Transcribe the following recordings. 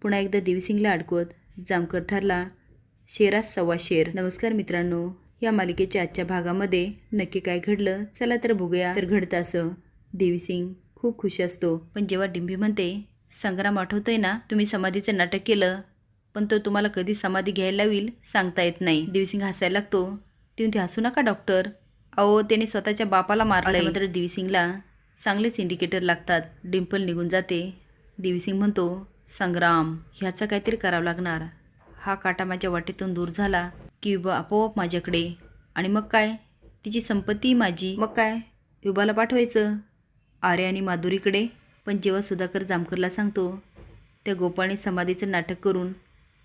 पुन्हा एकदा देवीसिंगला अडकवत जामकर ठरला शेरात सव्वा शेर. नमस्कार मित्रांनो, या मालिकेच्या आजच्या भागामध्ये नक्की काय घडलं चला तर बघूया. तर घडतं असं, देवीसिंग खूप खुश असतो, पण जेव्हा डिंपी म्हणते संग्राम आठवतोय ना, तुम्ही समाधीचं नाटक केलं पण तो तुम्हाला कधी समाधी घ्यायला लावील सांगता येत नाही. देवीसिंग हसायला लागतो. ती म्हणते हसू नका डॉक्टर, अहो त्याने स्वतःच्या बापाला मारलंय. मात्र देवीसिंगला चांगलेच इंडिकेटर लागतात. डिंपल निघून जाते. देवीसिंग म्हणतो संग्राम ह्याचा काहीतरी करावं लागणार. हा काटा माझ्या वाटेतून दूर झाला की युबा आपोआप माझ्याकडे, आणि मग काय तिची संपत्ती माझी, मग काय युबाला पाठवायचं आर्य आणि माधुरीकडे. पण जेव्हा सुधाकर जामकरला सांगतो त्या गोपाळने समाधीचं नाटक करून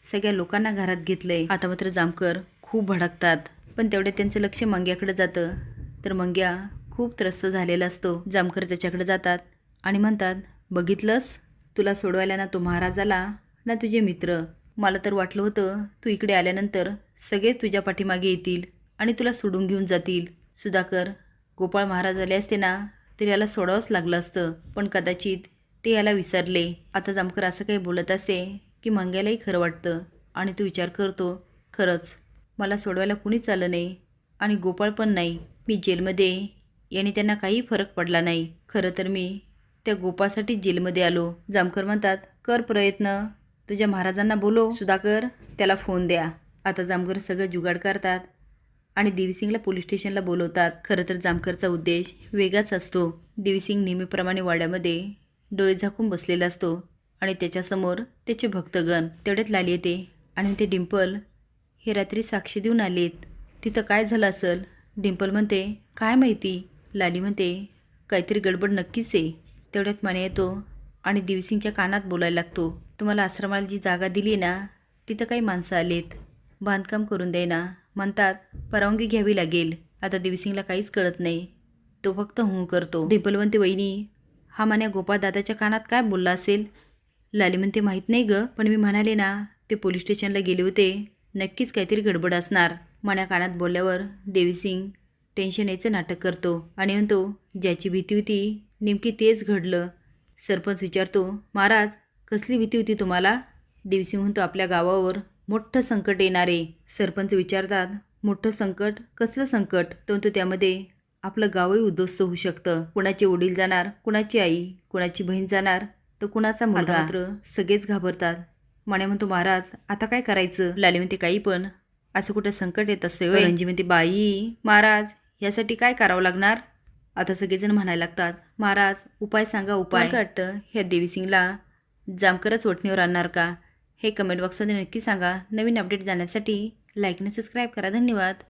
सगळ्या लोकांना घरात घेतलंय, आता मात्र जामकर खूप भडकतात. पण तेवढ्या त्यांचं लक्ष मंग्याकडे जातं. तर मंग्या खूप त्रस्त झालेला असतो. जामकर त्याच्याकडे जातात आणि म्हणतात बघितलंस, तुला सोडवायला ना तो महाराज आला ना तुझे मित्र. मला तर वाटलं होतं तू इकडे आल्यानंतर सगळेच तुझ्या पाठीमागे येतील आणि तुला सोडून घेऊन जातील. सुधाकर, गोपाळ महाराज आले असते ना तर याला सोडावंच लागलं असतं, पण कदाचित ते याला विसरले. आता जामकर असं काही बोलत असे की मंग्यालाही खरं वाटतं आणि तो विचार करतो खरंच मला सोडवायला कुणीच आलं नाही आणि गोपाळ पण नाही. मी जेलमध्ये याने त्यांना काही फरक पडला नाही. खरं तर मी त्या गोपाळसाठीच जेलमध्ये आलो. जामकर म्हणतात कर प्रयत्न, तुझ्या महाराजांना बोलो. सुधाकर त्याला फोन द्या. आता जामकर सगळं जुगाड करतात आणि देवीसिंगला पोलीस स्टेशनला बोलवतात. खरं तर जामकरचा उद्देश वेगळाच असतो. देवीसिंग नेहमीप्रमाणे वाड्यामध्ये डोळे झाकून बसलेला असतो आणि त्याच्यासमोर त्याचे भक्तगण. तेवढ्यात लाली येते आणि ते डिंपल हे रात्री साक्षी देऊन आलेत, तिथं काय झालं असेल. डिंपल म्हणते काय माहिती. लाली म्हणते काहीतरी गडबड नक्कीच आहे. तेवढ्यात माने येतो आणि देवीसिंगच्या कानात बोलायला लागतो, तुम्हाला आश्रमाला जी जागा दिली ना तिथं काही माणसं आलेत, बांधकाम करून दे ना म्हणतात, परवानगी घ्यावी लागेल. आता देवीसिंगला काहीच कळत नाही, तो फक्त हूं करतो. डिंपल म्हणते वहिनी हा मान्या गोपाळ दादाच्या कानात काय बोलला असेल. लाली म्हणते माहीत नाही ग, पण मी म्हणाले ना ते पोलीस स्टेशनला गेले होते, नक्कीच काहीतरी गडबड असणार. मान्या कानात बोलल्यावर देवीसिंग टेन्शन यायचं नाटक करतो आणि म्हणतो ज्याची भीती होती नेमकी तेच घडलं. सरपंच विचारतो महाराज कसली भीती होती तुम्हाला. देवीसिंग म्हणतो आपल्या गावावर मोठं संकट येणार आहे. सरपंच विचारतात मोठं संकट, कसलं संकट. तो म्हणतो त्यामध्ये आपलं गावही उद्ध्वस्त होऊ शकतं. कुणाचे वडील जाणार, कुणाची आई, कुणाची बहीण जाणार तर कुणाचा मुलगा. मात्र सगळेच घाबरतात. माण्या म्हणतो महाराज आता काय करायचं. लाली म्हणते काही पण असं कुठं संकट येत असते. रंजी म्हणते बाई महाराज यासाठी काय करावं लागणार. आता सगळेजण म्हणायला लागतात महाराज उपाय सांगा उपाय. काय वाटतं ह्या देवीसिंगला जामकरच वठणीवर आणणार का, हे कमेंट बॉक्समध्ये नक्की सांगा. नवीन अपडेट जाण्यासाठी लाईक आणि सबस्क्राईब करा. धन्यवाद.